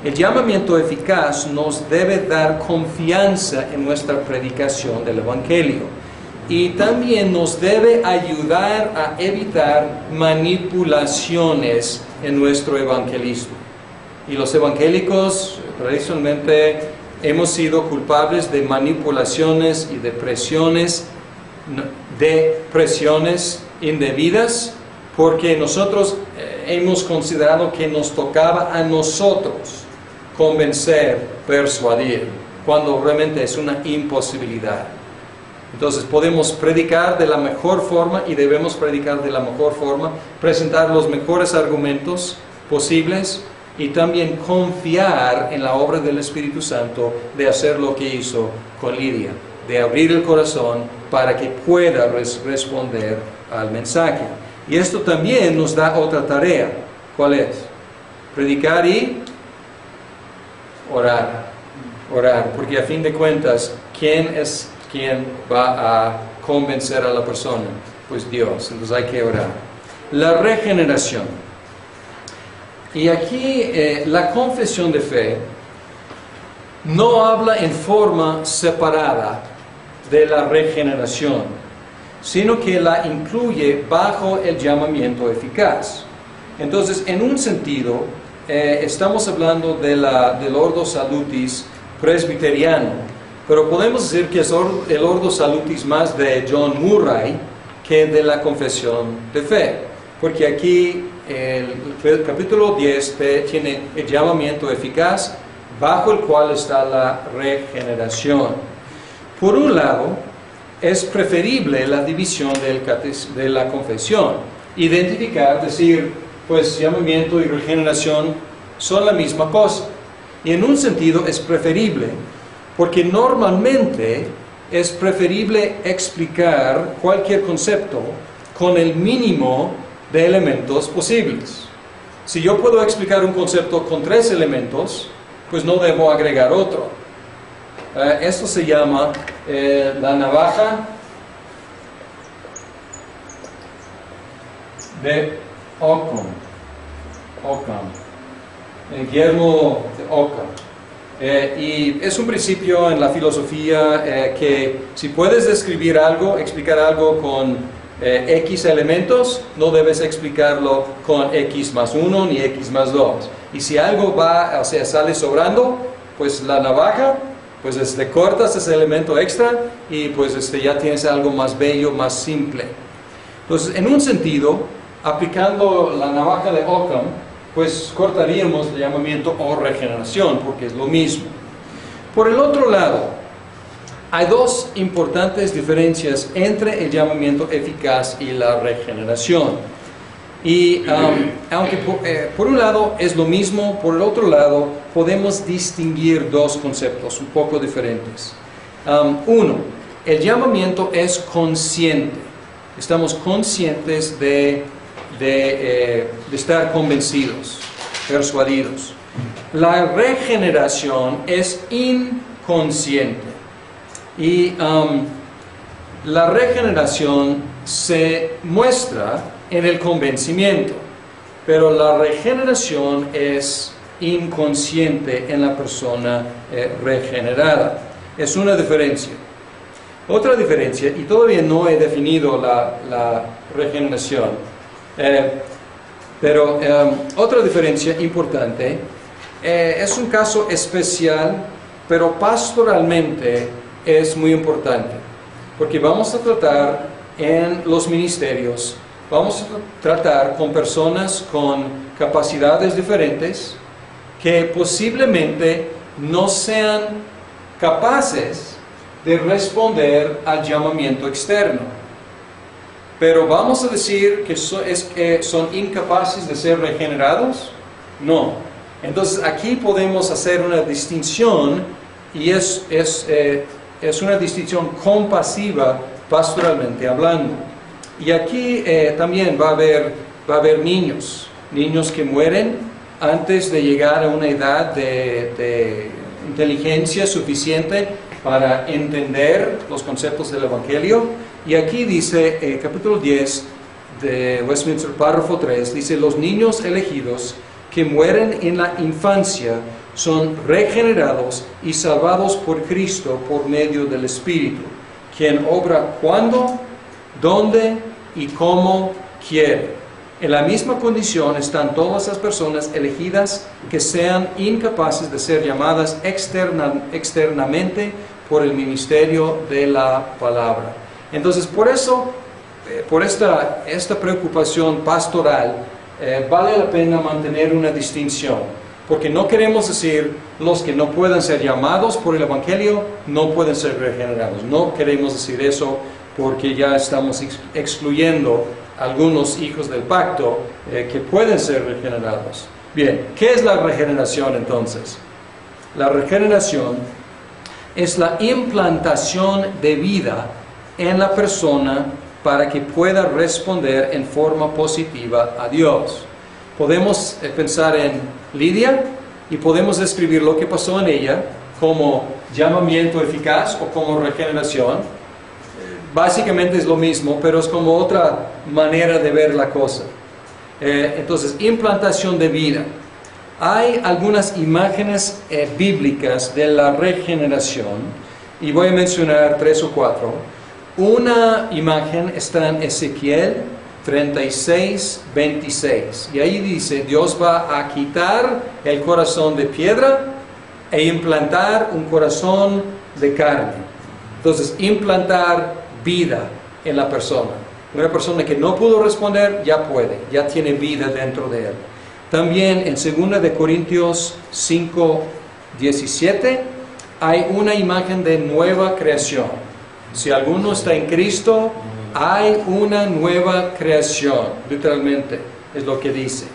El llamamiento eficaz nos debe dar confianza en nuestra predicación del Evangelio y también nos debe ayudar a evitar manipulaciones en nuestro evangelismo. Y los evangélicos tradicionalmente hemos sido culpables de manipulaciones y de presiones indebidas, porque nosotros hemos considerado que nos tocaba a nosotros convencer, persuadir, cuando realmente es una imposibilidad. Entonces podemos predicar de la mejor forma y debemos predicar de la mejor forma, presentar los mejores argumentos posibles y también confiar en la obra del Espíritu Santo de hacer lo que hizo con Lidia, de abrir el corazón para que pueda responder al mensaje. Y esto también nos da otra tarea. ¿Cuál es? Predicar y orar. Orar, porque a fin de cuentas, ¿quién es quien va a convencer a la persona? Pues Dios. Entonces hay que orar. La regeneración. Y aquí la confesión de fe no habla en forma separada de la regeneración, sino que la incluye bajo el llamamiento eficaz. Entonces, en un sentido, estamos hablando del Ordo Salutis presbiteriano, pero podemos decir que es el Ordo Salutis más de John Murray que de la confesión de fe, porque aquí el capítulo 10 tiene el llamamiento eficaz, bajo el cual está la regeneración. Por un lado, es preferible la división de la confesión, identificar, decir, pues llamamiento y regeneración son la misma cosa. Y en un sentido es preferible, porque normalmente es preferible explicar cualquier concepto con el mínimo de elementos posibles. Si yo puedo explicar un concepto con 3 elementos, pues no debo agregar otro. Esto se llama la navaja de Occam. El yermo de Occam. Y es un principio en la filosofía que si puedes describir algo, explicar algo con X elementos, no debes explicarlo con X más 1 ni X más 2. Y si algo sale sobrando, pues la navaja, pues cortas ese elemento extra y pues ya tienes algo más bello, más simple. Entonces, en un sentido, aplicando la navaja de Occam, pues cortaríamos el llamamiento o regeneración, porque es lo mismo. Por el otro lado, hay dos importantes diferencias entre el llamamiento eficaz y la regeneración. Y aunque por un lado es lo mismo, por el otro lado podemos distinguir dos conceptos un poco diferentes. Uno, el llamamiento es consciente. Estamos conscientes de estar convencidos, persuadidos. La regeneración es inconsciente. Y la regeneración se muestra en el convencimiento, pero la regeneración es inconsciente en la persona regenerada. Es una diferencia. Otra diferencia, y todavía no he definido la regeneración, pero otra diferencia importante, es un caso especial, pero pastoralmente es muy importante, porque vamos a tratar en los ministerios, vamos a tratar con personas con capacidades diferentes que posiblemente no sean capaces de responder al llamamiento externo. Pero ¿vamos a decir que son incapaces de ser regenerados? No. Entonces aquí podemos hacer una distinción, y es una distinción compasiva pastoralmente hablando. Y aquí también va a haber niños que mueren antes de llegar a una edad de inteligencia suficiente para entender los conceptos del Evangelio. Y aquí dice, capítulo 10 de Westminster, párrafo 3, dice: los niños elegidos que mueren en la infancia son regenerados y salvados por Cristo por medio del Espíritu, quien obra cuando, dónde y cómo quiere. En la misma condición están todas las personas elegidas que sean incapaces de ser llamadas externamente por el ministerio de la palabra. Entonces, por eso, por esta preocupación pastoral, vale la pena mantener una distinción, porque no queremos decir los que no puedan ser llamados por el Evangelio no pueden ser regenerados. No queremos decir eso, porque ya estamos excluyendo algunos hijos del pacto que pueden ser regenerados. Bien, ¿qué es la regeneración entonces? La regeneración es la implantación de vida en la persona para que pueda responder en forma positiva a Dios. Podemos pensar en Lidia y podemos describir lo que pasó en ella como llamamiento eficaz o como regeneración. Básicamente es lo mismo, pero es como otra manera de ver la cosa. Entonces, implantación de vida. Hay algunas imágenes bíblicas de la regeneración, y voy a mencionar 3 o 4. Una imagen está en Ezequiel 36, 26, y ahí dice: Dios va a quitar el corazón de piedra e implantar un corazón de carne. Entonces, implantar vida en la persona. Una persona que no pudo responder, ya puede, ya tiene vida dentro de él. También en 2 de Corintios 5, 17, hay una imagen de nueva creación. Si alguno está en Cristo, hay una nueva creación. Literalmente es lo que dice.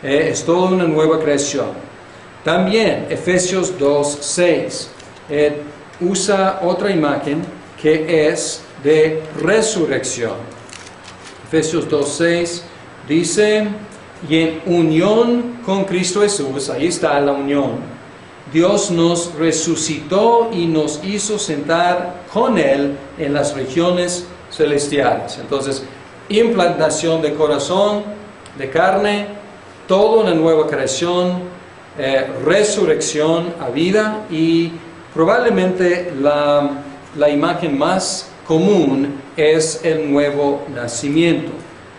Es toda una nueva creación. También Efesios 2, 6 usa otra imagen que es de resurrección. Efesios 2, 6 dice: y en unión con Cristo Jesús, ahí está la unión, Dios nos resucitó y nos hizo sentar con Él en las regiones celestiales. Entonces, implantación de corazón, de carne, toda una nueva creación, resurrección a vida, y probablemente la imagen más común es el nuevo nacimiento,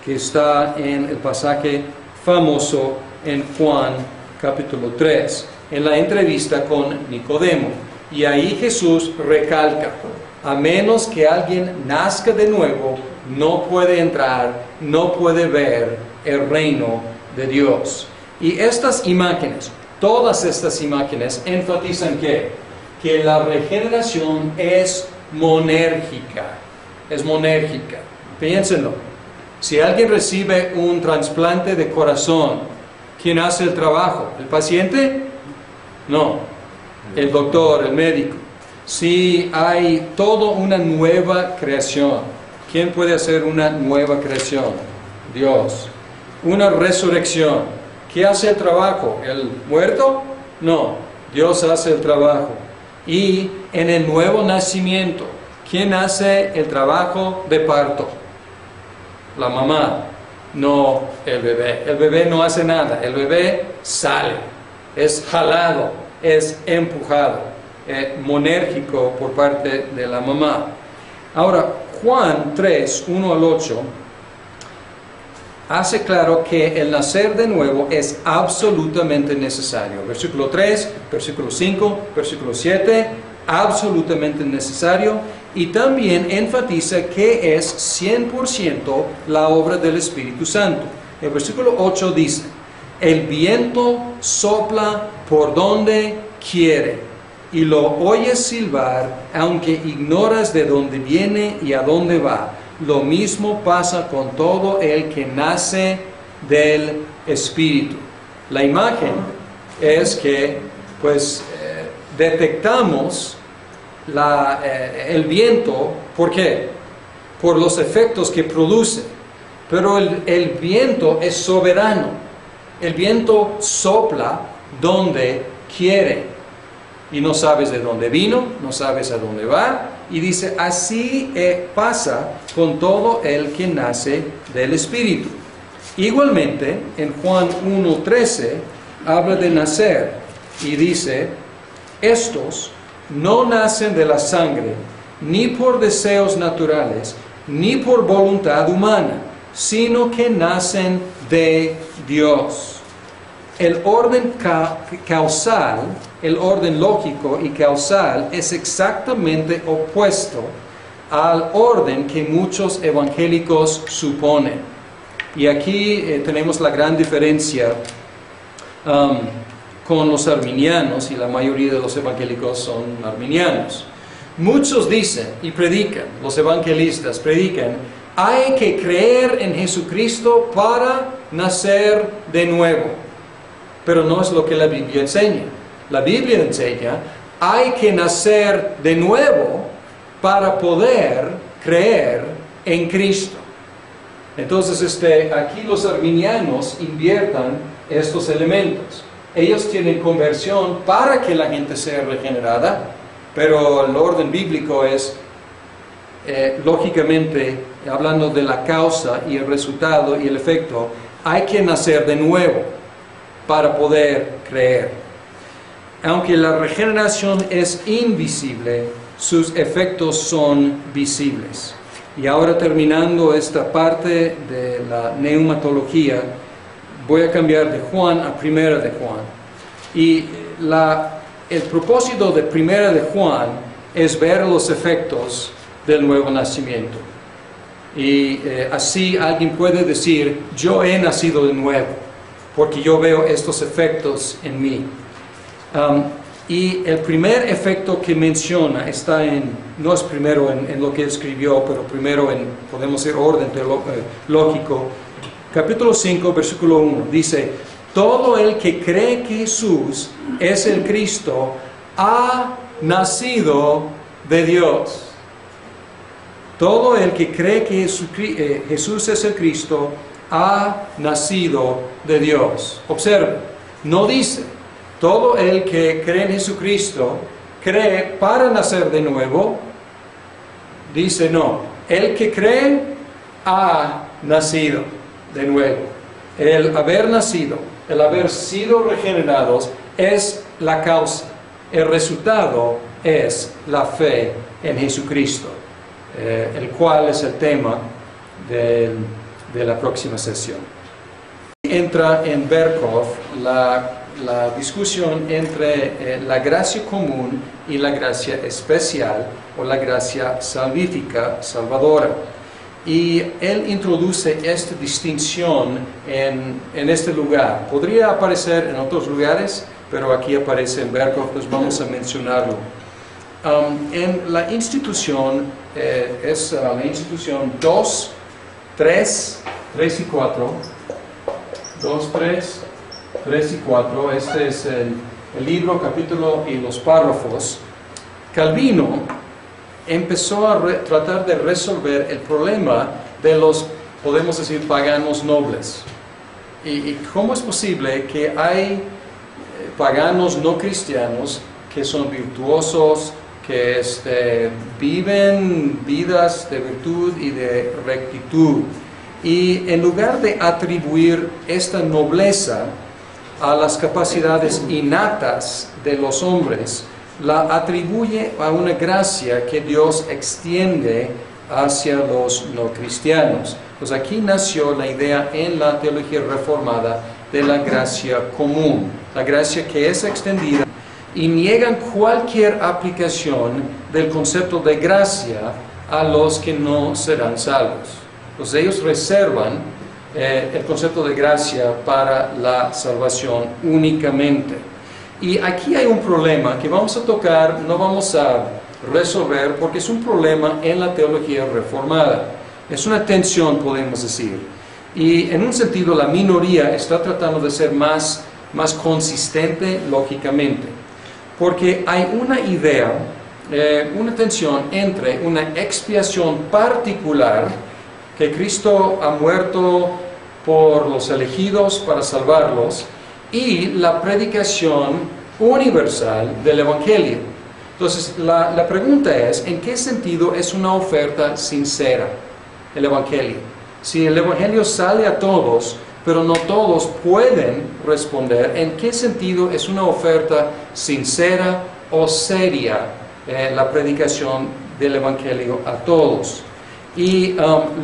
que está en el pasaje famoso en Juan capítulo 3, en la entrevista con Nicodemo. Y ahí Jesús recalca: a menos que alguien nazca de nuevo, no puede entrar, no puede ver el reino de Dios. Y estas imágenes, todas estas imágenes enfatizan que la regeneración es monérgica. Es monérgica. Piénsenlo. Si alguien recibe un trasplante de corazón, ¿quién hace el trabajo? ¿El paciente? No. El doctor, el médico. Si hay toda una nueva creación, ¿quién puede hacer una nueva creación? Dios. Una resurrección. ¿Quién hace el trabajo? ¿El muerto? No. Dios hace el trabajo. Y en el nuevo nacimiento, ¿quién hace el trabajo de parto? La mamá, no el bebé. El bebé no hace nada, el bebé sale, es jalado, es empujado, monérgico por parte de la mamá. Ahora, Juan 3, 1 al 8, hace claro que el nacer de nuevo es absolutamente necesario. Versículo 3, versículo 5, versículo 7, absolutamente necesario. Y también enfatiza que es 100% la obra del Espíritu Santo. El versículo 8 dice, el viento sopla por donde quiere y lo oyes silbar, aunque ignoras de dónde viene y a dónde va. Lo mismo pasa con todo el que nace del Espíritu. La imagen es que, pues, detectamos el viento. ¿Por qué? Por los efectos que produce. Pero el viento es soberano. El viento sopla donde quiere. Y no sabes de dónde vino, no sabes a dónde va. Y dice, así pasa con todo el que nace del Espíritu. Igualmente, en Juan 1:13, habla de nacer. Y dice, estos no nacen de la sangre, ni por deseos naturales, ni por voluntad humana, sino que nacen de Dios. El orden causal, el orden lógico y causal es exactamente opuesto al orden que muchos evangélicos suponen. Y aquí tenemos la gran diferencia con los arminianos, y la mayoría de los evangélicos son arminianos. Muchos dicen y predican, los evangelistas predican, hay que creer en Jesucristo para nacer de nuevo. Pero no es lo que la Biblia enseña. La Biblia enseña, hay que nacer de nuevo para poder creer en Cristo. Entonces, aquí los arminianos inviertan estos elementos. Ellos tienen conversión para que la gente sea regenerada, pero el orden bíblico es, lógicamente, hablando de la causa y el resultado y el efecto, hay que nacer de nuevo para poder creer. Aunque la regeneración es invisible, sus efectos son visibles. Y ahora, terminando esta parte de la neumatología, voy a cambiar de Juan a Primera de Juan. Y el propósito de Primera de Juan es ver los efectos del nuevo nacimiento. Y así alguien puede decir, yo he nacido de nuevo, porque yo veo estos efectos en mí. Y el primer efecto que menciona está no es primero en lo que escribió, pero primero podemos decir, orden lógico. Capítulo 5, versículo 1, dice, todo el que cree que Jesús es el Cristo, ha nacido de Dios. Todo el que cree que Jesús es el Cristo, ha nacido de Dios. Observe, no dice, todo el que cree en Jesucristo, cree para nacer de nuevo. Dice, no, el que cree, ha nacido de nuevo. El haber nacido, el haber sido regenerados es la causa. El resultado es la fe en Jesucristo, el cual es el tema de la próxima sesión. Entra en Berkhof la discusión entre la gracia común y la gracia especial, o la gracia salvífica, salvadora. Y él introduce esta distinción en este lugar. Podría aparecer en otros lugares, pero aquí aparece en Berkhof, pues vamos a mencionarlo. En la institución, es la institución 2, 3 y 4. 2, 3 y 4. Este es el libro, capítulo y los párrafos. Calvino empezó a tratar de resolver el problema de los, podemos decir, paganos nobles. ¿Y cómo es posible que hay paganos no cristianos que son virtuosos, que viven vidas de virtud y de rectitud? Y en lugar de atribuir esta nobleza a las capacidades innatas de los hombres, la atribuye a una gracia que Dios extiende hacia los no cristianos. Pues aquí nació la idea en la teología reformada de la gracia común, la gracia que es extendida, y niegan cualquier aplicación del concepto de gracia a los que no serán salvos. Pues ellos reservan el concepto de gracia para la salvación únicamente. Y aquí hay un problema que vamos a tocar, no vamos a resolver, porque es un problema en la teología reformada. Es una tensión, podemos decir. Y en un sentido, la minoría está tratando de ser más consistente lógicamente. Porque hay una idea, una tensión entre una expiación particular, que Cristo ha muerto por los elegidos para salvarlos, y la predicación universal del Evangelio. Entonces, la pregunta es, ¿en qué sentido es una oferta sincera el Evangelio? Si el Evangelio sale a todos, pero no todos pueden responder, ¿en qué sentido es una oferta sincera o seria la predicación del Evangelio a todos? Y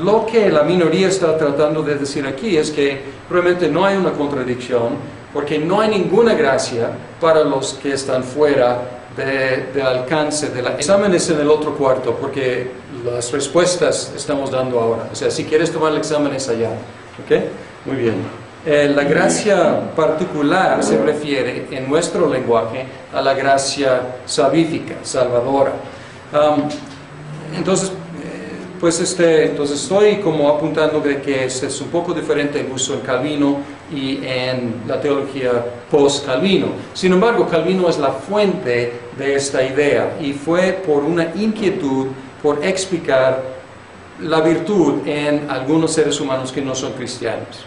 lo que la minoría está tratando de decir aquí es que realmente no hay una contradicción, porque no hay ninguna gracia para los que están fuera del alcance de la... Exámenes en el otro cuarto, porque las respuestas estamos dando ahora. O sea, si quieres tomar el examen es allá. ¿Ok? Muy bien. La gracia particular se refiere en nuestro lenguaje a la gracia salvífica, salvadora. Entonces estoy como apuntando de que este es un poco diferente el uso en Calvino y en la teología post-Calvino. Sin embargo, Calvino es la fuente de esta idea y fue por una inquietud por explicar la virtud en algunos seres humanos que no son cristianos.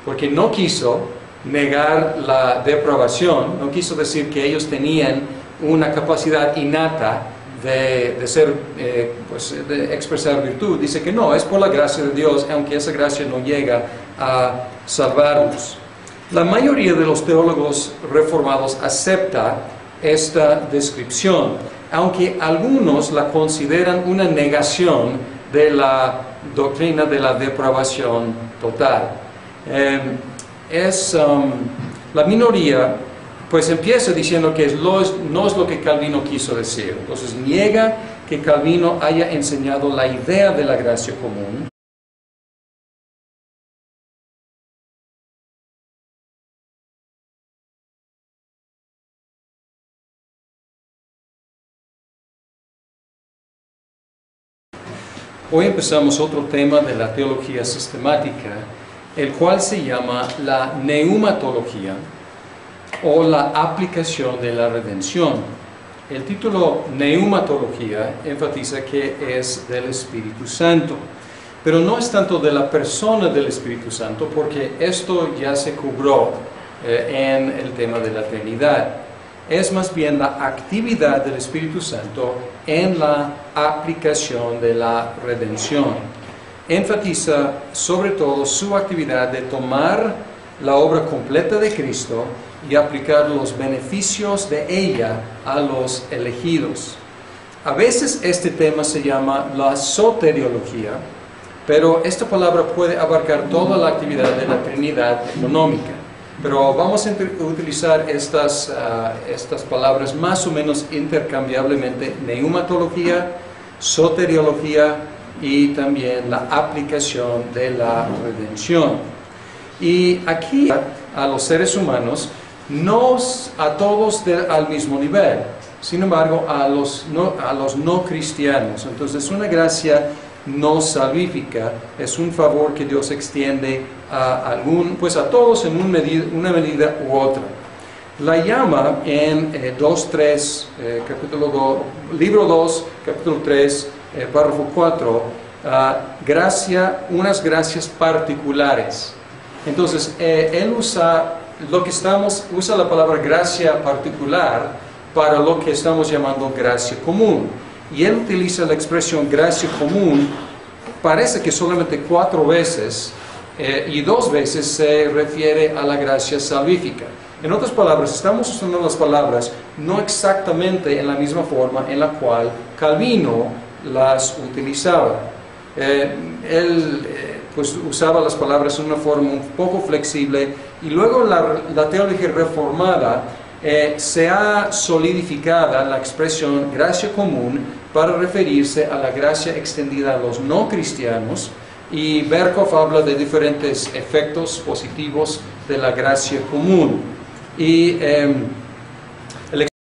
Porque no quiso negar la depravación, no quiso decir que ellos tenían una capacidad innata de expresar virtud. Dice que no, es por la gracia de Dios, aunque esa gracia no llega a salvarnos. La mayoría de los teólogos reformados acepta esta descripción, aunque algunos la consideran una negación de la doctrina de la depravación total. La minoría pues empieza diciendo que no es lo que Calvino quiso decir. Entonces niega que Calvino haya enseñado la idea de la gracia común. Hoy empezamos otro tema de la teología sistemática, el cual se llama la neumatología, o la aplicación de la redención. El título neumatología enfatiza que es del Espíritu Santo, pero no es tanto de la persona del Espíritu Santo, porque esto ya se cubrió en el tema de la Trinidad. Es más bien la actividad del Espíritu Santo en la aplicación de la redención. Enfatiza sobre todo su actividad de tomar la obra completa de Cristo y aplicar los beneficios de ella a los elegidos. A veces este tema se llama la soteriología, pero esta palabra puede abarcar toda la actividad de la Trinidad económica. Pero vamos a utilizar estas palabras más o menos intercambiablemente: neumatología, soteriología y también la aplicación de la redención. Y aquí a los seres humanos, no a todos al mismo nivel, sin embargo a los no cristianos. Entonces es una gracia no salvífica, es un favor que Dios extiende a todos en una medida u otra. La llama en libro 2, capítulo 3, párrafo 4, unas gracias particulares. Entonces, él usa la palabra gracia particular para lo que estamos llamando gracia común. Y él utiliza la expresión gracia común, parece que solamente 4 veces, y 2 veces se refiere a la gracia salvífica. En otras palabras, estamos usando las palabras no exactamente en la misma forma en la cual Calvino las utilizaba. Él usaba las palabras en una forma un poco flexible, y luego la teología reformada se ha solidificado la expresión gracia común para referirse a la gracia extendida a los no cristianos, y Berkhoff habla de diferentes efectos positivos de la gracia común. Y